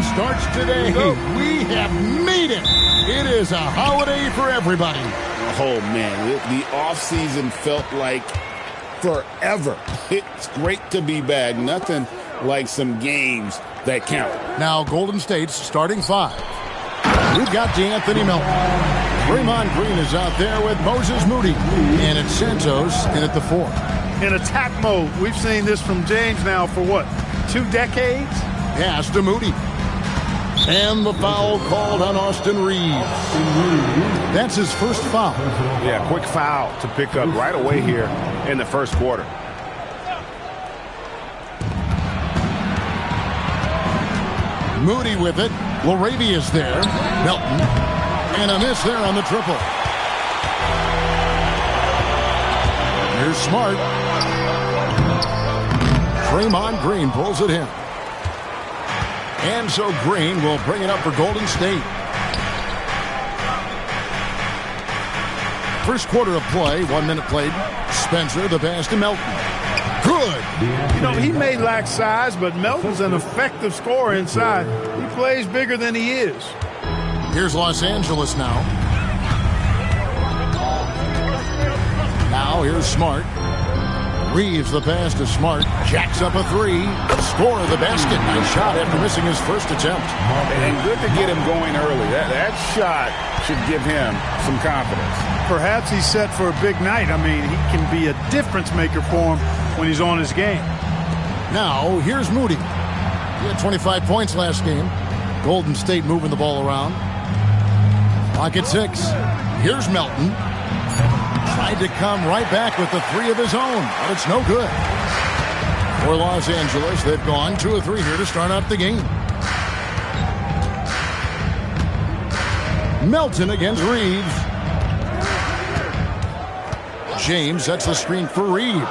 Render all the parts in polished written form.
Starts today. We have made it. It is a holiday for everybody. Oh, man. The offseason felt like forever. It's great to be back. Nothing like some games that count. Now, Golden State's starting five. We've got D'Anthony Melton. Draymond Green is out there with Moses Moody. And it's Santos in at the 4. In attack mode. We've seen this from James now for, what, 2 decades? Pass to Moody. And the foul called on Austin Reeves. That's his first foul. Yeah, quick foul to pick up right away here in the first quarter. Moody with it. Larabia's there. Melton. And a miss there on the triple. Here's Smart. Draymond Green pulls it in. And so Green will bring it up for Golden State. First quarter of play, 1 minute played. Spencer, the pass to Melton. Good. You know, he may lack size, but Melton's an effective scorer inside. He plays bigger than he is. Here's Los Angeles now. Now here's Smart. Reeves the pass to Smart. Jacks up a 3. Score of the basket. Nice shot after missing his first attempt. And good to get him going early. That shot should give him some confidence. Perhaps he's set for a big night. I mean, he can be a difference maker for him when he's on his game. Now, here's Moody. He had 25 points last game. Golden State moving the ball around. Clock at 6. Here's Melton. Tried to come right back with the 3 of his own, but it's no good. For Los Angeles, they've gone 2 of 3 here to start out the game. Melton against Reeves. James sets the screen for Reeves.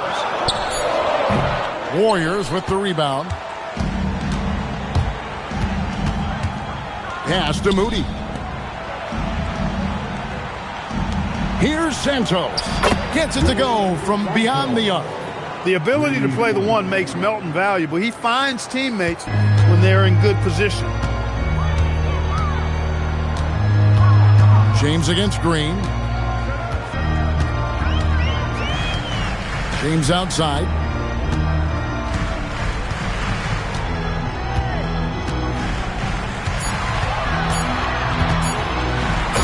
Warriors with the rebound. Pass to Moody. Here's Santos. Gets it to go from beyond the arc. The ability to play the 1 makes Melton valuable. He finds teammates when they're in good position. James against Green. James outside.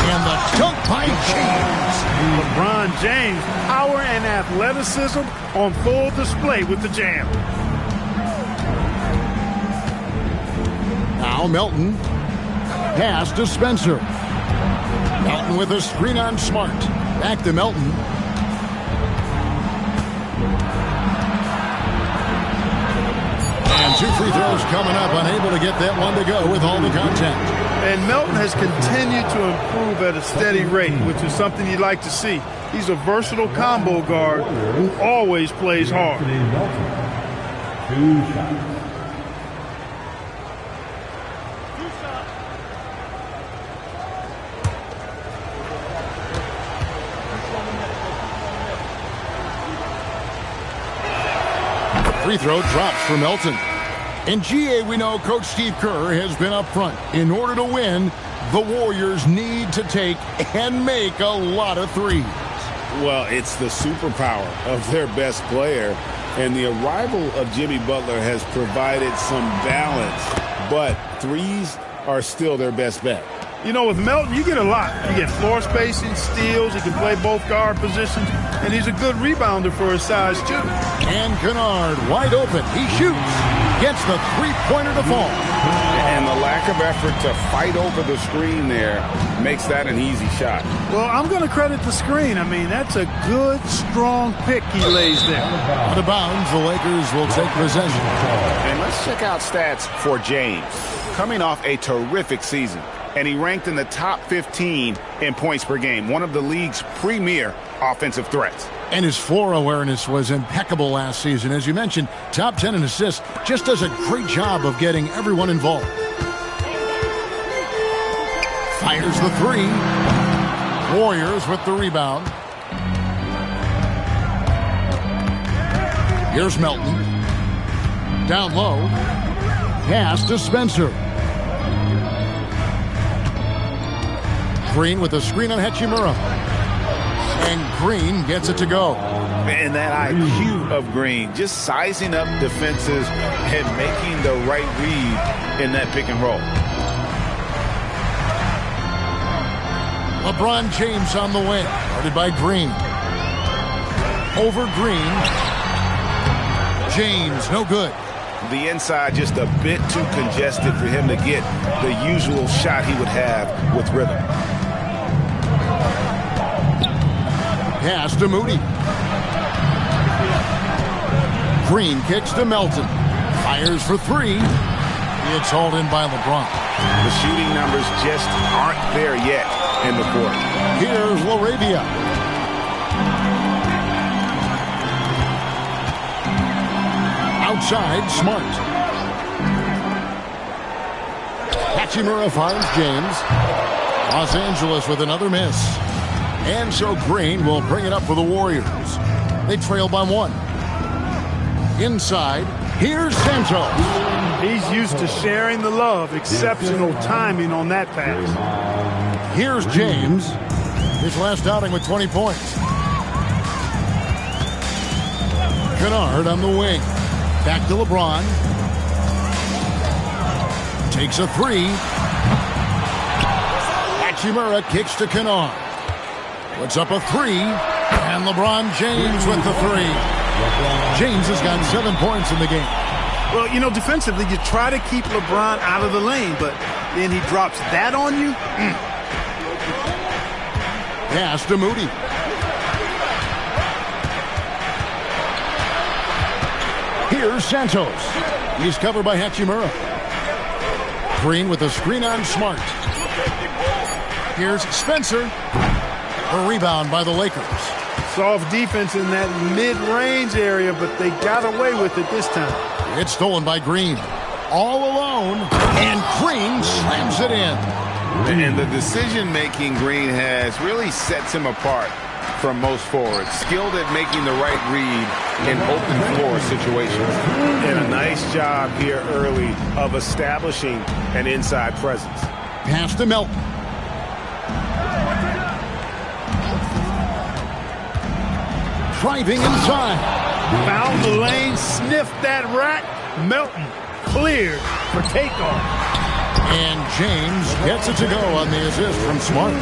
And the dunk by James. LeBron James, power and athleticism on full display with the jam. Now Melton. Pass to Spencer. Melton with a screen on Smart. Back to Melton. And 2 free throws coming up. Unable to get that one to go with all the contact. And Melton has continued to improve at a steady rate, which is something you'd like to see. He's a versatile combo guard who always plays hard. Free throw drops for Melton. In GA, we know Coach Steve Kerr has been up front. In order to win, the Warriors need to take and make a lot of threes. Well, it's the superpower of their best player, and the arrival of Jimmy Butler has provided some balance, but threes are still their best bet. You know, with Melton, you get a lot. You get floor spacing, steals, he can play both guard positions, and he's a good rebounder for his size, too. And Kunad wide open. He shoots. Gets the three-pointer to fall. And the lack of effort to fight over the screen there makes that an easy shot. Well, I'm going to credit the screen. I mean, that's a good, strong pick he lays there. Out of bounds, the Lakers will take possession. And let's check out stats for James. Coming off a terrific season, and he ranked in the top 15 in points per game, one of the league's premier offensive threats. And his floor awareness was impeccable last season. As you mentioned, top 10 in assists. Just does a great job of getting everyone involved. Fires the 3. Warriors with the rebound. Here's Melton. Down low. Pass to Spencer. Green with a screen on Hachimura. And Green gets it to go. And that IQ of Green, just sizing up defenses and making the right read in that pick and roll. LeBron James on the wing, guarded by Green. Over Green. James, no good. The inside just a bit too congested for him to get the usual shot he would have with rhythm. Pass to Moody. Green kicks to Melton. Fires for three. It's hauled in by LeBron. The shooting numbers just aren't there yet in the quarter. Here's Laravia. Outside, Smart. Hachimura finds James. Los Angeles with another miss. And so Green will bring it up for the Warriors. They trail by one. Inside, here's Santos. He's used to sharing the love. Exceptional timing on that pass. Here's James. His last outing with 20 points. Kunad on the wing. Back to LeBron. Takes a three. Hachimura kicks to Kunad. Puts up a three. And LeBron James with the three. James has got 7 points in the game. Well, you know, defensively, you try to keep LeBron out of the lane, but then he drops that on you. Pass to Moody. Here's Santos. He's covered by Hachimura. Green with a screen on Smart. Here's Spencer. A rebound by the Lakers. Soft defense in that mid-range area, but they got away with it this time. It's stolen by Green. All alone, and Green slams it in. And the decision-making Green has really sets him apart from most forwards. Skilled at making the right read in open floor situations. And a nice job here early of establishing an inside presence. Pass to Melton. Driving inside. Found the lane, sniffed that rack. Melton cleared for takeoff. And James gets it to go on the assist from Smart.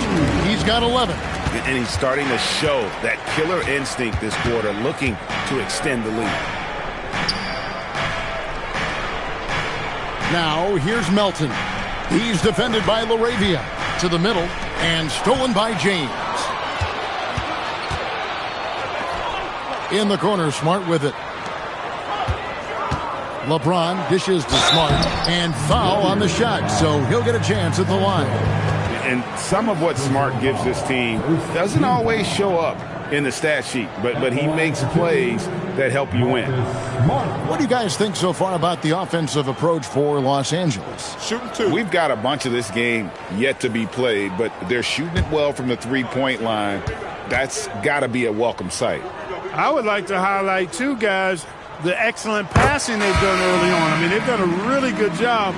He's got 11. And he's starting to show that killer instinct this quarter, looking to extend the lead. Now here's Melton. He's defended by Laravia. To the middle and stolen by James. In the corner, Smart with it. LeBron dishes to Smart and foul on the shot, so he'll get a chance at the line. And some of what Smart gives this team doesn't always show up in the stat sheet, but he makes plays that help you win. What do you guys think so far about the offensive approach for Los Angeles? Shooting two. We've got a bunch of this game yet to be played, but they're shooting it well from the three-point line. That's got to be a welcome sight. I would like to highlight, too, guys, the excellent passing they've done early on. I mean, they've done a really good job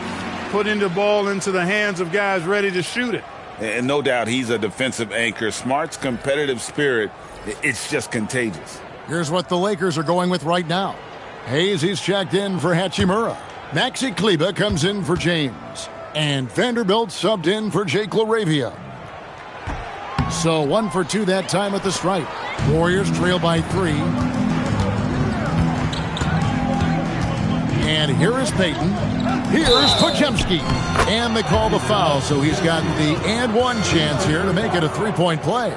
putting the ball into the hands of guys ready to shoot it. And no doubt he's a defensive anchor. Smart's competitive spirit, it's just contagious. Here's what the Lakers are going with right now. Hayes, he's checked in for Hachimura. Maxi Kleber comes in for James. And Vanderbilt subbed in for Jake Laravia. So 1 for 2 that time at the stripe. Warriors trail by 3. And here is Payton. Here's Podziemski. And they call the foul, so he's got the and one chance here to make it a three-point play.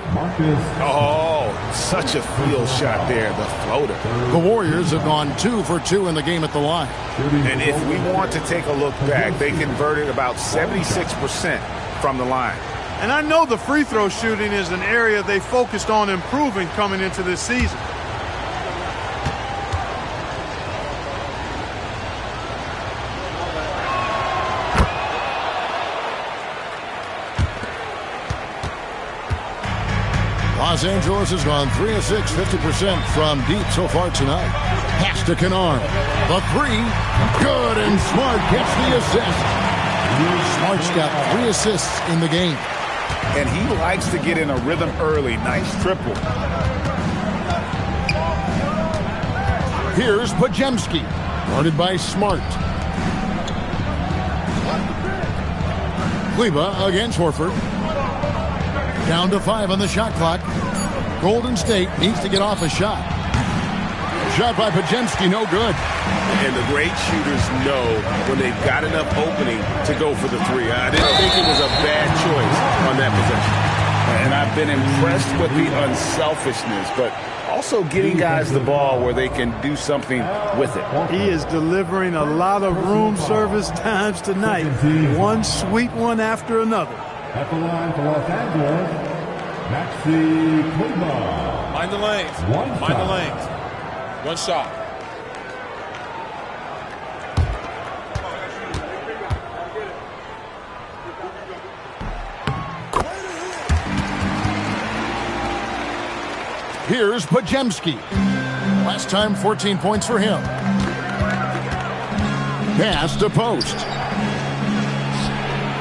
Oh, such a field shot there, the floater. The Warriors have gone 2 for 2 in the game at the line. And if we want to take a look back, they converted about 76% from the line. And I know the free throw shooting is an area they focused on improving coming into this season. Los Angeles has gone 3 of 6, 50% from deep so far tonight. Pass to Kunad. The three. Good, and Smart gets the assist. Smart's got 3 assists in the game. and he likes to get in a rhythm early. Nice triple. Here's Pajemski, guarded by Smart. Kleba against Horford. Down to 5 on the shot clock. Golden State needs to get off a shot. Shot by Pajemski, no good. And the great shooters know when they've got enough opening to go for the three. I didn't think it was a bad choice on that possession. And I've been impressed with the unselfishness, but also getting guys the ball where they can do something with it. He is delivering a lot of room service times tonight. One sweet one after another. At the line for Los Angeles, Maxi Kleba. Mind the lanes. Mind the lanes. One shot. Here's Pajemski. Last time, 14 points for him. Pass to Post.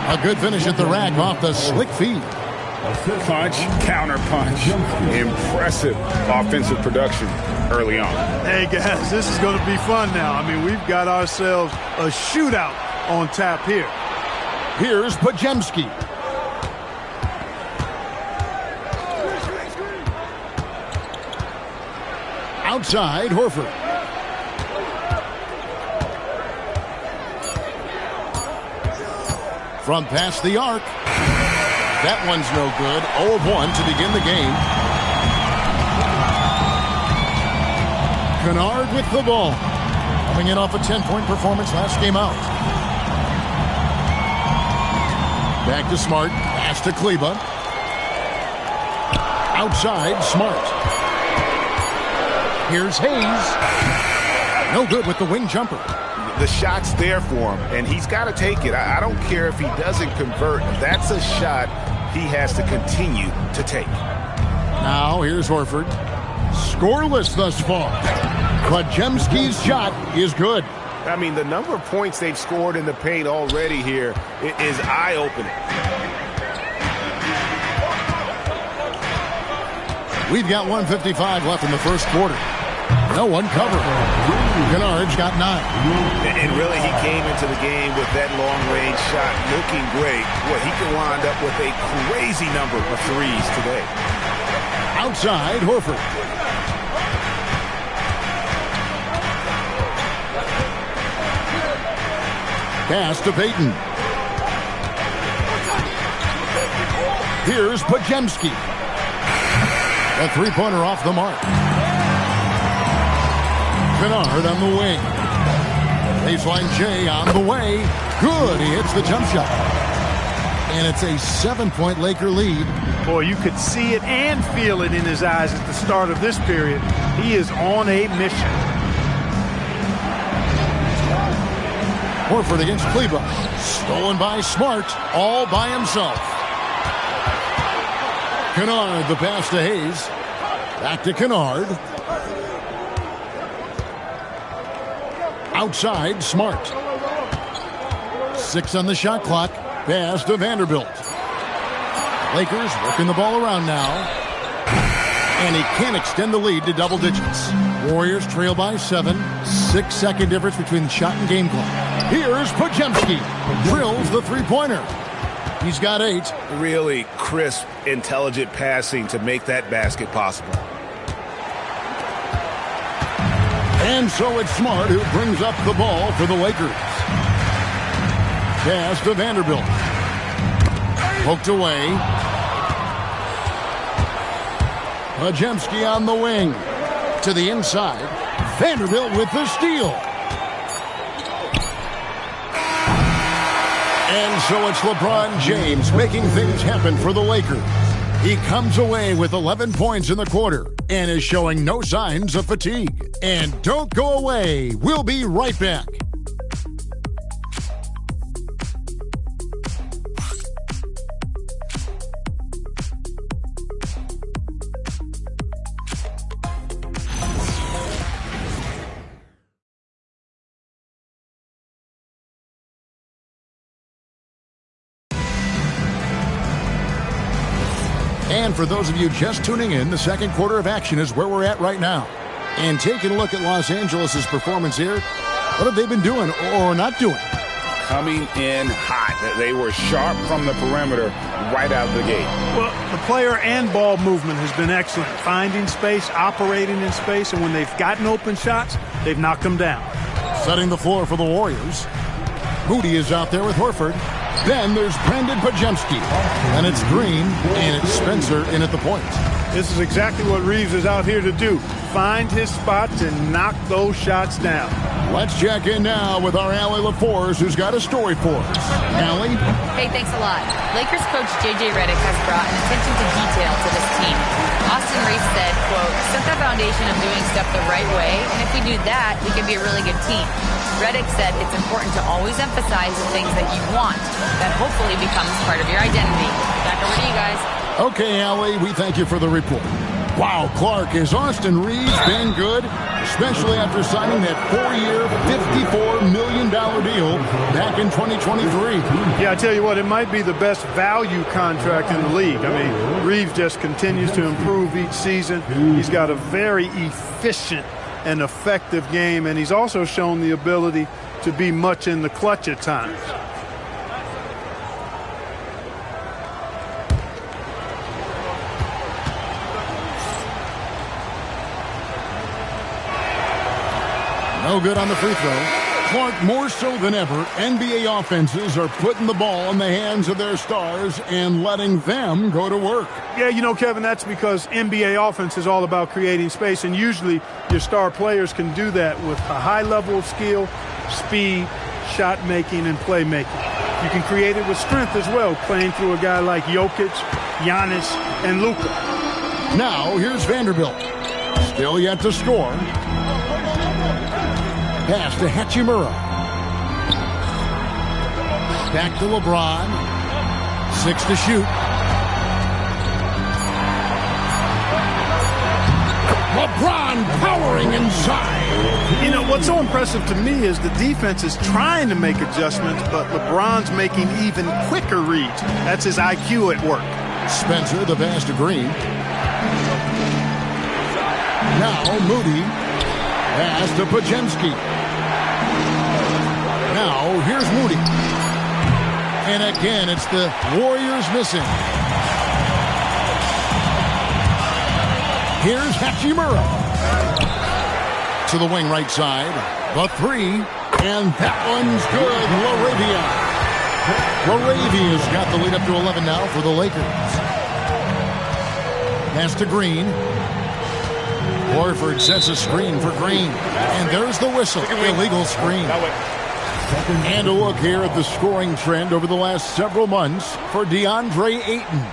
A good finish at the rack off the slick feed. Punch, counter punch. Impressive offensive production early on. Hey, guys, this is going to be fun now. I mean, we've got ourselves a shootout on tap here. Here's Pajemski. Outside, Horford. From past the arc. That one's no good. 0 of 1 to begin the game. Kunad with the ball. Coming in off a 10-point performance last game out. Back to Smart. Pass to Kleba. Outside, Smart. Here's Hayes. No good with the wing jumper. The shot's there for him, and he's got to take it. I don't care if he doesn't convert. That's a shot he has to continue to take. Now, here's Horford. Scoreless thus far. Pajemski's shot is good. I mean, the number of points they've scored in the paint already here is eye-opening. We've got 1:55 left in the first quarter. No one covering. Kunad's got 9. And really, he came into the game with that long-range shot looking great. Well, he can wind up with a crazy number of threes today. Outside, Horford. Pass to Payton. Here's Pajemski. A three-pointer off the mark. Kunad on the wing. Baseline J on the way. Good. He hits the jump shot. And it's a 7-point Laker lead. Boy, you could see it and feel it in his eyes at the start of this period. He is on a mission. Horford against Kleba. Stolen by Smart. All by himself. Kunad, the pass to Hayes. Back to Kunad. Outside, Smart. 6 on the shot clock. Pass to Vanderbilt. Lakers working the ball around now. And he can't extend the lead to double digits. Warriors trail by 7. 6-second difference between shot and game clock. Here's Pajemski. Drills the three-pointer. He's got 8. Really crisp, intelligent passing to make that basket possible. And so it's Smart who brings up the ball for the Lakers. Pass to Vanderbilt. Poked away. Pajemski on the wing. To the inside. Vanderbilt with the steal. And so it's LeBron James making things happen for the Lakers. He comes away with 11 points in the quarter and is showing no signs of fatigue. And don't go away. We'll be right back. And for those of you just tuning in, the second quarter of action is where we're at right now. And taking a look at Los Angeles' performance here, what have they been doing or not doing? Coming in hot. They were sharp from the perimeter right out of the gate. Well, the player and ball movement has been excellent. Finding space, operating in space, and when they've gotten open shots, they've knocked them down. Setting the floor for the Warriors. Moody is out there with Horford. Then there's Brandon Pajemski. And it's Green, and it's Spencer in at the point. This is exactly what Reeves is out here to do. Find his spots and knock those shots down. Let's check in now with our Allie LaForce, who's got a story for us. Allie? Hey, thanks a lot. Lakers coach J.J. Redick has brought an attention to detail to this team. Austin Reeves said, quote, set the foundation of doing stuff the right way, and if we do that, we can be a really good team. Redick said it's important to always emphasize the things that you want. That hopefully becomes part of your identity. Back over to you guys. Okay, Allie, we thank you for the report. Wow, Clark, has Austin Reeves been good? Especially after signing that 4-year, $54 million deal back in 2023. Yeah, I tell you what, it might be the best value contract in the league. I mean, Reeves just continues to improve each season. He's got a very efficient and effective game, and he's also shown the ability to be much in the clutch at times. No good on the free throw. Clark, more so than ever, NBA offenses are putting the ball in the hands of their stars and letting them go to work. Yeah, you know, Kevin, that's because NBA offense is all about creating space, and usually your star players can do that with a high level of skill, speed, shot making, and playmaking. You can create it with strength as well, playing through a guy like Jokic, Giannis, and Luka. Now, here's Vanderbilt. Still yet to score. Pass to Hachimura. Back to LeBron. 6 to shoot. LeBron powering inside. You know, what's so impressive to me is the defense is trying to make adjustments, but LeBron's making even quicker reads. That's his IQ at work. Spencer, the pass to Green. Now Moody. Pass to Pajemski. Now here's Moody. And again, it's the Warriors missing. Here's Hachimura. To the wing right side. The three. And that one's good. LaRavia's got the lead up to 11 now for the Lakers. Pass to Green. Horford sets a screen for Green. And there's the whistle. Illegal screen. And a look here at the scoring trend over the last several months for DeAndre Ayton.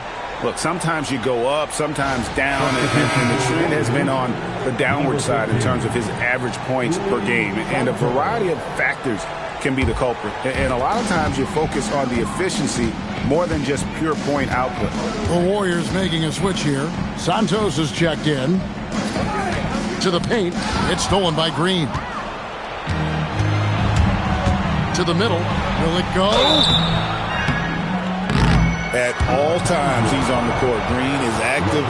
Look, sometimes you go up, sometimes down, and the trend has been on the downward side in terms of his average points per game. And a variety of factors can be the culprit. And a lot of times you focus on the efficiency more than just pure point output. The Warriors making a switch here. Santos has checked in. To the paint. It's stolen by Green. To the middle. Will it go? At all times he's on the court. Green is active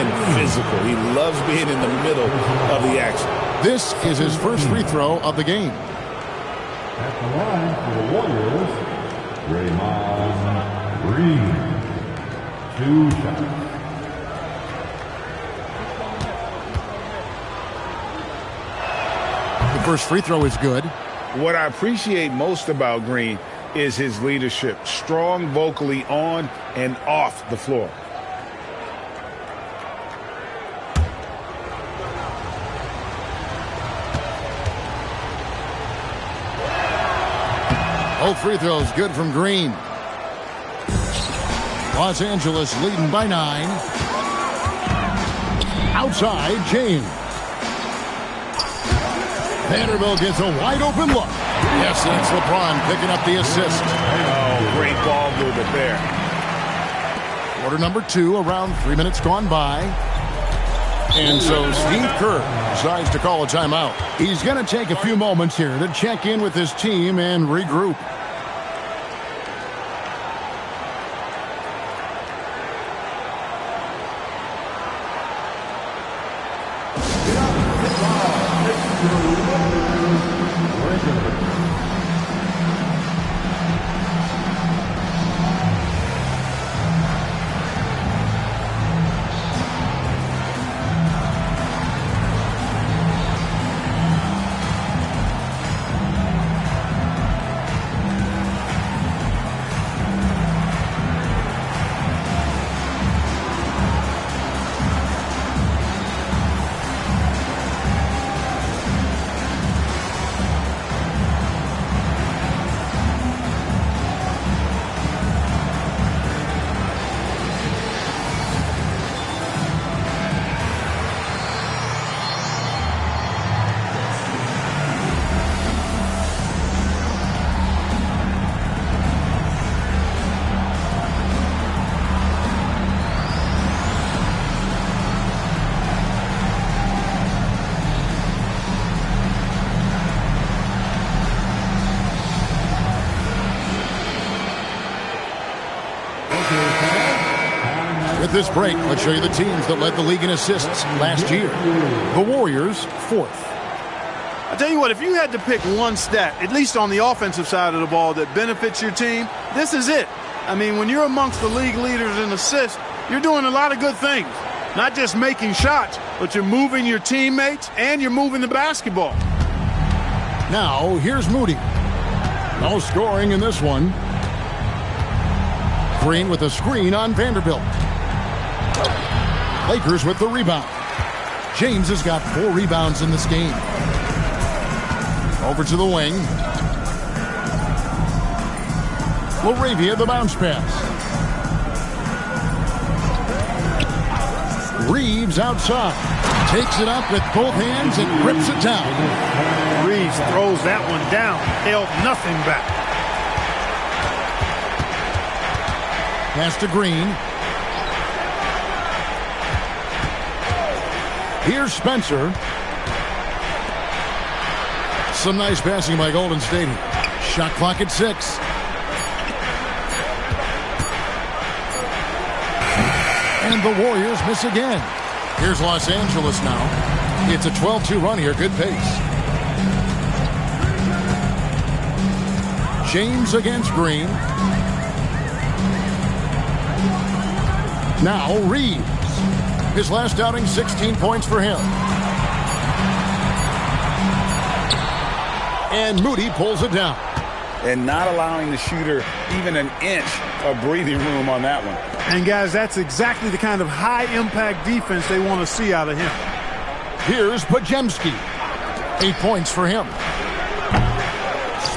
and physical. He loves being in the middle of the action. This is his first free throw of the game. At the line for the Warriors, Draymond Green. 2 shots. The first free throw is good. What I appreciate most about Green is his leadership. Strong vocally on and off the floor. Both free throws good from Green. Los Angeles leading by 9. Outside, James. Vanderbilt gets a wide open look. Yes, that's LeBron picking up the assist. Oh, great ball movement there. Quarter number 2, around 3 minutes gone by. And so Steve Kerr decides to call a timeout. He's going to take a few moments here to check in with his team and regroup. With this break, let's show you the teams that led the league in assists last year. The Warriors, 4th. I tell you what, if you had to pick one stat, at least on the offensive side of the ball, that benefits your team, this is it. I mean, when you're amongst the league leaders in assists, you're doing a lot of good things. Not just making shots, but you're moving your teammates and you're moving the basketball. Now, here's Moody. No scoring in this one. Green with a screen on Vanderbilt. Lakers with the rebound. James has got 4 rebounds in this game. Over to the wing. Laravia, the bounce pass. Reeves outside. Takes it up with both hands and rips it down. Reeves throws that one down. Held nothing back. Pass to Green. Here's Spencer. Some nice passing by Golden State. Shot clock at 6. And the Warriors miss again. Here's Los Angeles now. It's a 12-2 run here. Good pace. James against Green. Now Reeves. His last outing, 16 points for him. And Moody pulls it down. And not allowing the shooter even an inch of breathing room on that one. And guys, that's exactly the kind of high-impact defense they want to see out of him. Here's Pajemski. 8 points for him.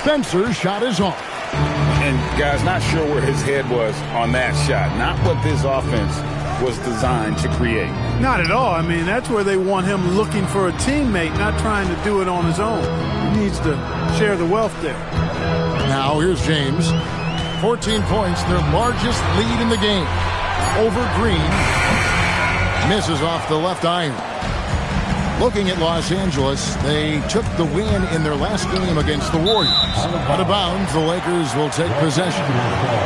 Spencer's shot is off. And guys, not sure where his head was on that shot. Not what this offense was designed to create. Not at all. I mean, that's where they want him looking for a teammate, not trying to do it on his own. He needs to share the wealth there. Now here's James. 14 points, their largest lead in the game. Over Green. Misses off the left iron. Looking at Los Angeles, they took the win in their last game against the Warriors. Out of bounds, the Lakers will take possession.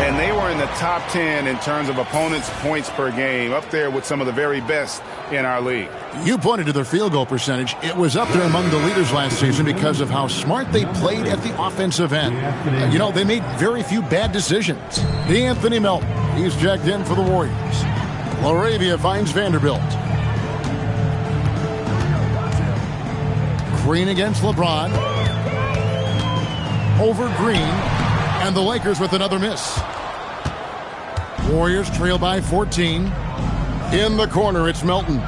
And they were in the top 10 in terms of opponents' points per game, up there with some of the very best in our league. You pointed to their field goal percentage. It was up there among the leaders last season because of how smart they played at the offensive end. You know, they made very few bad decisions. Anthony Melton, he's checked in for the Warriors. Laravia finds Vanderbilt. Green against LeBron. Over Green. And the Lakers with another miss. Warriors trail by 14. In the corner, it's Melton.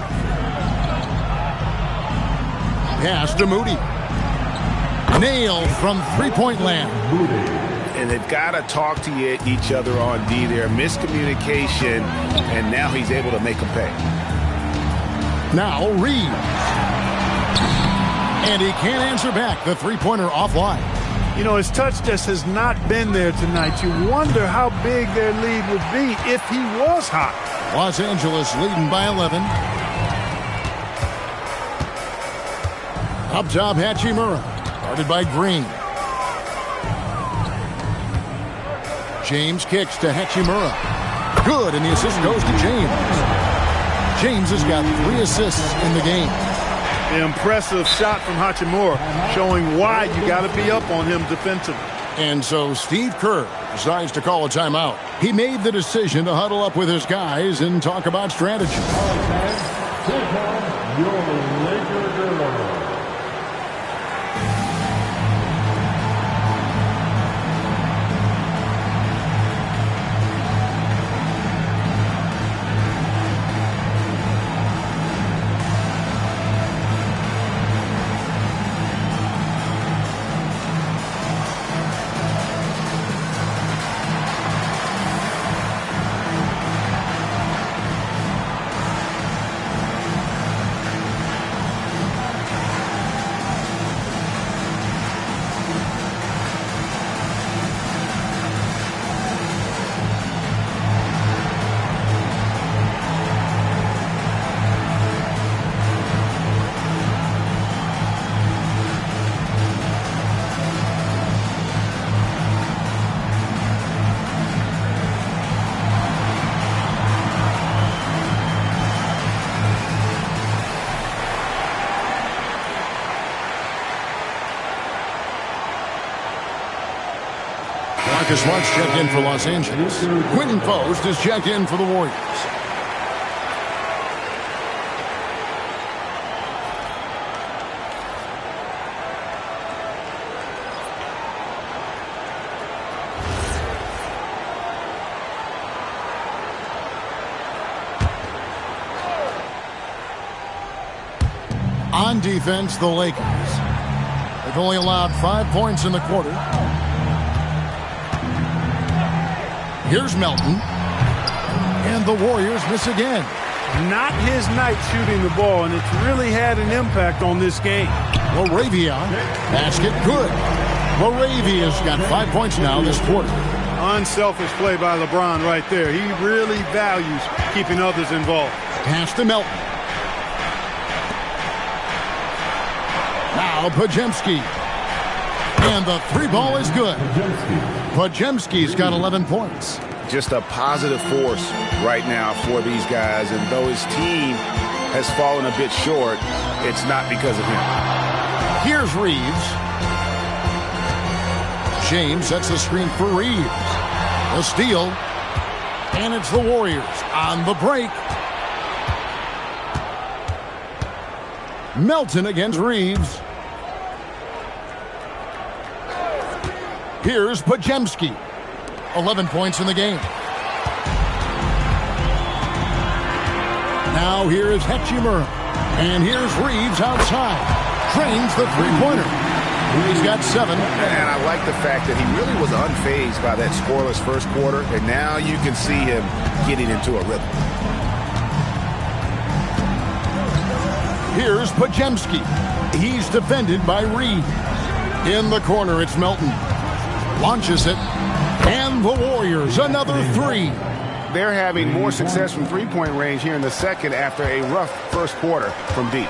Pass to Moody. Nailed from three-point land. And they've got to talk to each other on D there. Miscommunication, and now he's able to make a pay. Now Reeves. And he can't answer back. The three-pointer offline. You know, his touch just has not been there tonight. You wonder how big their lead would be if he was hot. Los Angeles leading by 11. Up top, Hachimura. Guarded by Green. James kicks to Hachimura. Good, and the assist goes to James. James has got 3 assists in the game. The impressive shot from Hachimura, showing why you got to be up on him defensively. And so Steve Kerr decides to call a timeout. He made the decision to huddle up with his guys and talk about strategy. Marcus Smart's checked in for Los Angeles. Quentin Post is checked in for the Warriors. On defense, the Lakers. They've only allowed 5 points in the quarter. Here's Melton. And the Warriors miss again. Not his night shooting the ball, and it's really had an impact on this game. Laravia. Basket good. Laravia's got 5 points now this quarter. Unselfish play by LeBron right there. He really values keeping others involved. Pass to Melton. Now Pajemski. And the three ball is good. Pajemski's got 11 points. Just a positive force right now for these guys. And though his team has fallen a bit short, it's not because of him. Here's Reeves. James sets the screen for Reeves. The steal. And it's the Warriors on the break. Melton against Reeves. Here's Pajemski. 11 points in the game. Now here is Hachimura. And here's Reeves outside. Drains the three-pointer. He's got 7. And I like the fact that he really was unfazed by that scoreless first quarter. And now you can see him getting into a rhythm. Here's Pajemski. He's defended by Reeves. In the corner, it's Melton. Launches it. And the Warriors, another 3. They're having more success from three-point range here in the second after a rough first quarter from deep.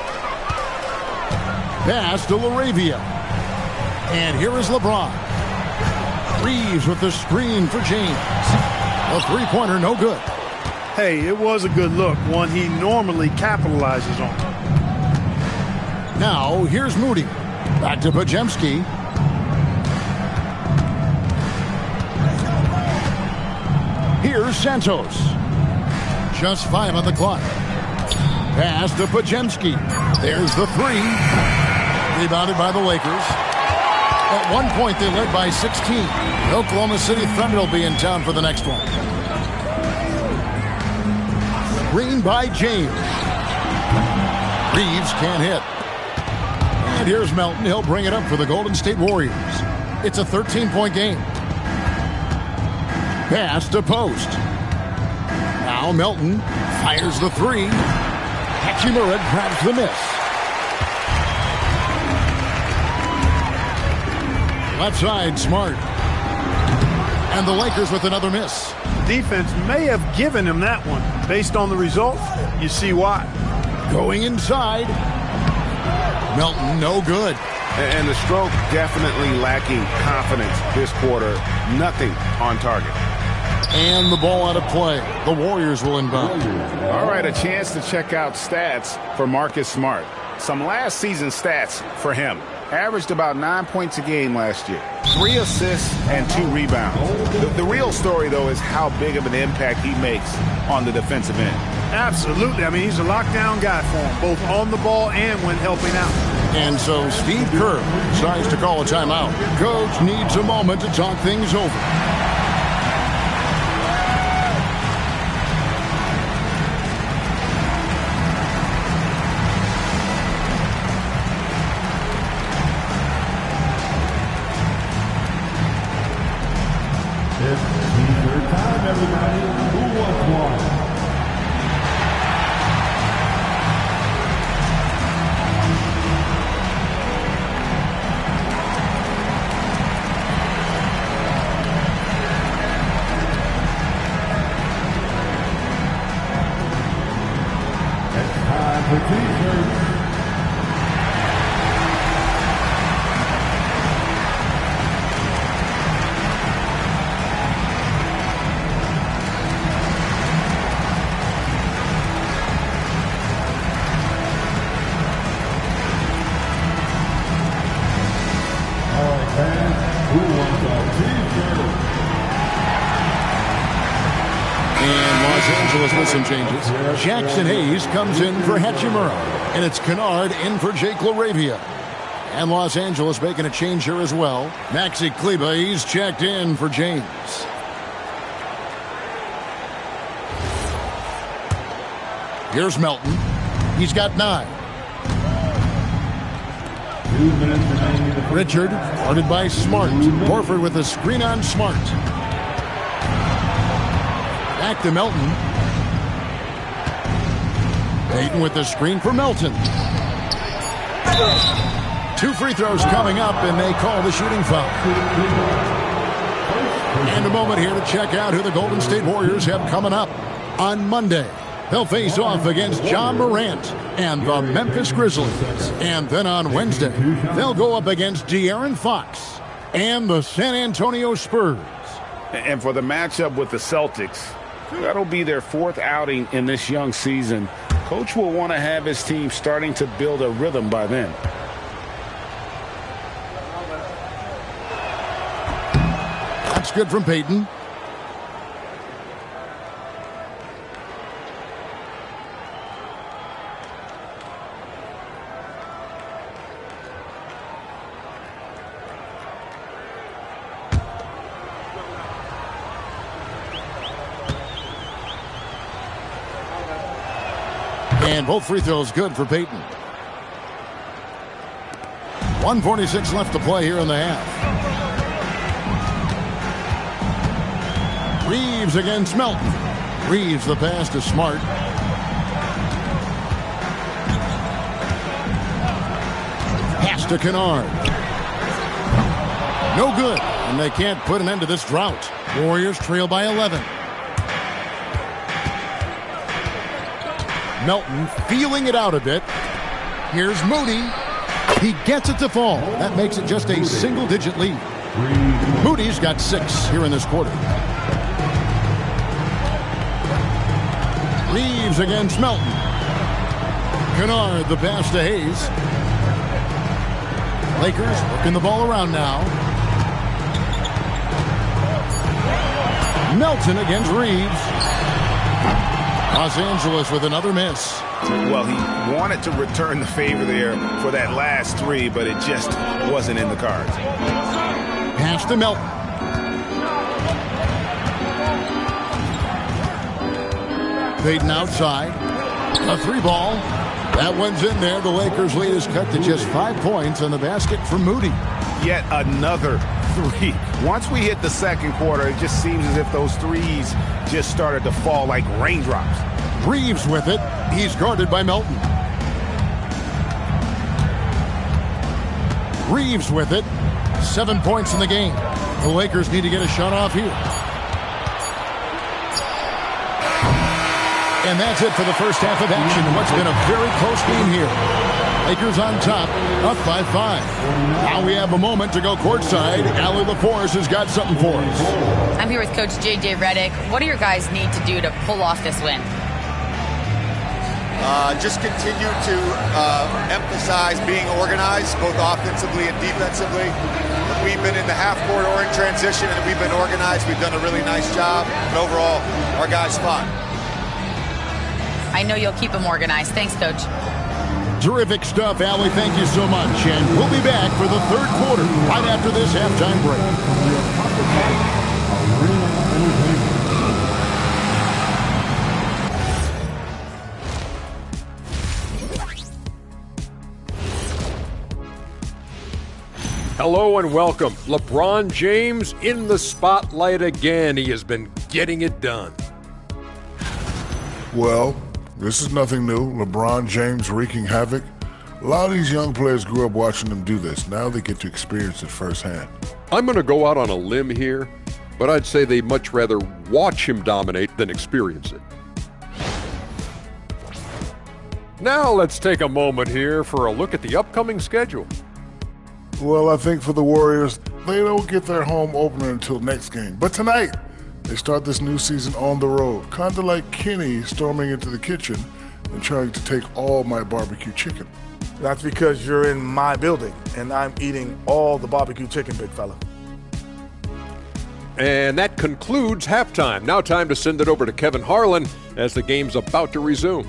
Pass to Laravia. And here is LeBron. Reeves with the screen for James. A three-pointer, no good. Hey, it was a good look, one he normally capitalizes on. Now, here's Moody. Back to Pajemski. Here's Santos. Just 5 on the clock. Pass to Pajemski. There's the 3. Rebounded by the Lakers. At one point, they led by 16. The Oklahoma City Thunder will be in town for the next one. Screen by James. Reeves can't hit. And here's Melton. He'll bring it up for the Golden State Warriors. It's a 13-point game. Pass to Post. Now Melton fires the 3. Hachimura grabs the miss. Left side, Smart. And the Lakers with another miss. Defense may have given him that one. Based on the results, you see why. Going inside. Melton, no good. And the stroke definitely lacking confidence this quarter. Nothing on target. And the ball out of play. The Warriors will inbound. All right, a chance to check out stats for Marcus Smart. Some last season stats for him. Averaged about 9 points a game last year. 3 assists and 2 rebounds. The real story, though, is how big of an impact he makes on the defensive end. Absolutely. I mean, he's a lockdown guy for him, both on the ball and when helping out. And so Steve Kerr decides to call a timeout. Coach needs a moment to talk things over. With some changes. Jackson Hayes comes in for Hachimura. And it's Kunad in for Jake LaRavia. And Los Angeles making a change here as well. Maxi Kleba, he's checked in for James. Here's Melton. He's got 9. Richard, guarded by Smart. Horford with a screen on Smart. Back to Melton. Payton with the screen for Melton. 2 free throws coming up, and they call the shooting foul. And a moment here to check out who the Golden State Warriors have coming up. On Monday, they'll face off against John Morant and the Memphis Grizzlies. And then on Wednesday, they'll go up against De'Aaron Fox and the San Antonio Spurs. And for the matchup with the Celtics, that'll be their 4th outing in this young season. Coach will want to have his team starting to build a rhythm by then. That's good from Payton. And both free throws good for Payton. 1:46 left to play here in the half. Reeves against Melton. Reeves the pass to Smart. Pass to Kunad. No good. And they can't put an end to this drought. Warriors trail by 11. Melton feeling it out a bit. Here's Moody. He gets it to fall. That makes it just a single-digit lead. Moody's got 6 here in this quarter. Reeves against Melton. Kunad the pass to Hayes. Lakers working the ball around now. Melton against Reeves. Los Angeles with another miss. Well, he wanted to return the favor there for that last 3, but it just wasn't in the cards. Pass to Melton. Payton outside. A 3 ball. That one's in there. The Lakers' lead is cut to just 5 points on the basket for Moody. Yet another 3. Once we hit the second quarter, it just seems as if those 3s just started to fall like raindrops. Reeves with it. He's guarded by Melton. Reeves with it. 7 points in the game. The Lakers need to get a shot off here. And that's it for the first half of action in what's been a very close game here. Lakers on top, up by 5. Now we have a moment to go courtside. Allie LaForce has got something for us. I'm here with Coach J.J. Redick. What do your guys need to do to pull off this win? Just continue to emphasize being organized, both offensively and defensively. We've been in the half-court or in transition, and we've been organized. We've done a really nice job. And overall, our guys fought. I know you'll keep them organized. Thanks, Coach. Terrific stuff, Allie. Thank you so much. And we'll be back for the third quarter right after this halftime break. Hello and welcome. LeBron James in the spotlight again. He has been getting it done. Well, this is nothing new. LeBron James wreaking havoc. A lot of these young players grew up watching him do this. Now they get to experience it firsthand. I'm going to go out on a limb here, but I'd say they'd much rather watch him dominate than experience it. Now let's take a moment here for a look at the upcoming schedule. Well, I think for the Warriors, they don't get their home opener until next game. But tonight, they start this new season on the road, kind of like Kenny storming into the kitchen and trying to take all my barbecue chicken. That's because you're in my building, and I'm eating all the barbecue chicken, big fella. And that concludes halftime. Now time to send it over to Kevin Harlan as the game's about to resume.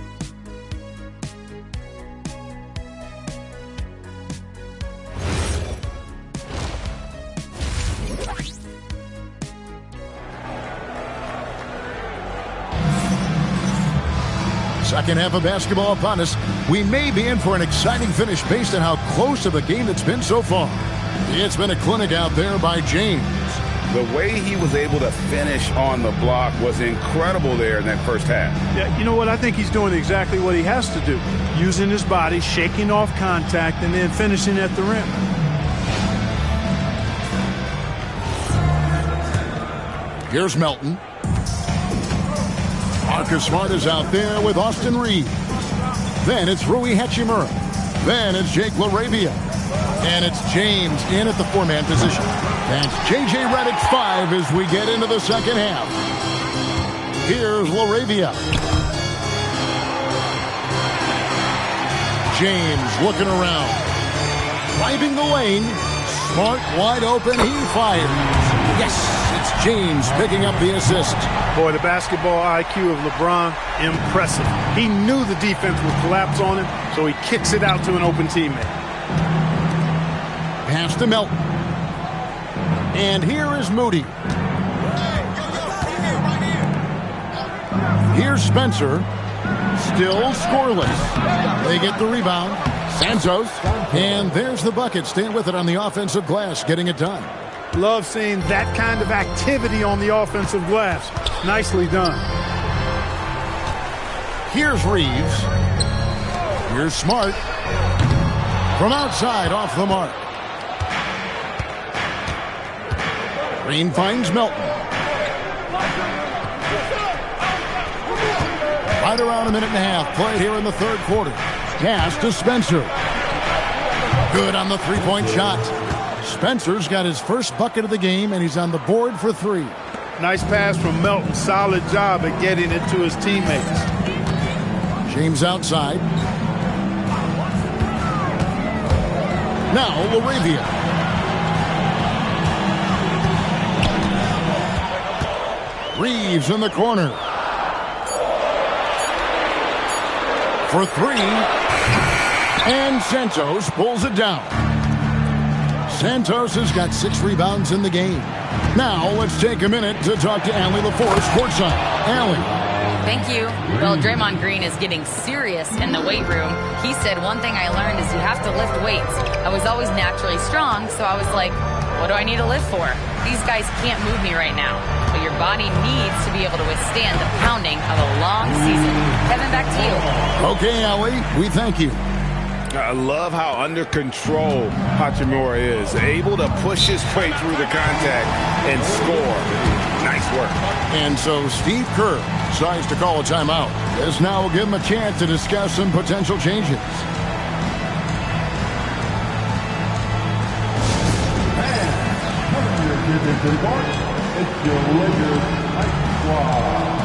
Second half of basketball upon us. We may be in for an exciting finish based on how close of a game it's been so far. It's been a clinic out there by James. The way he was able to finish on the block was incredible there in that first half. Yeah, you know what? I think he's doing exactly what he has to do. Using his body, shaking off contact, and then finishing at the rim. Here's Melton. Marcus Smart is out there with Austin Reeves. Then it's Rui Hachimura. Then it's Jake LaRavia. And it's James in at the four-man position. That's J.J. Redick's 5 as we get into the second half. Here's LaRavia. James looking around. Driving the lane. Smart wide open. He fires. Yes, it's James picking up the assist. Boy, the basketball IQ of LeBron, impressive. He knew the defense would collapse on him, so he kicks it out to an open teammate. Pass to Melton. And here is Moody. Here's Spencer. Still scoreless. They get the rebound. Santos. And there's the bucket. Staying with it on the offensive glass, getting it done. Love seeing that kind of activity on the offensive glass. Nicely done. Here's Reeves. Here's Smart. From outside, off the mark. Green finds Melton. Right around a minute and a half played here in the third quarter. Pass to Spencer. Good on the three-point shot. Spencer's got his first bucket of the game, and he's on the board for 3. Nice pass from Melton. Solid job at getting it to his teammates. James outside. Now LaRavia. Reeves in the corner. For 3. And Santos pulls it down. Santos has got 6 rebounds in the game. Now let's take a minute to talk to Allie LaForce courtside. Allie. Thank you. Well, Draymond Green is getting serious in the weight room. He said one thing I learned is you have to lift weights. I was always naturally strong, so I was like, what do I need to lift for? These guys can't move me right now. But your body needs to be able to withstand the pounding of a long season. Kevin, back to you. Okay, Allie, we thank you. I love how under control Hachimura is. Able to push his way through the contact and score. Nice work. And so Steve Kerr decides to call a timeout. This now will give him a chance to discuss some potential changes. And coming to your attention, it's your Lakers Ice Squad.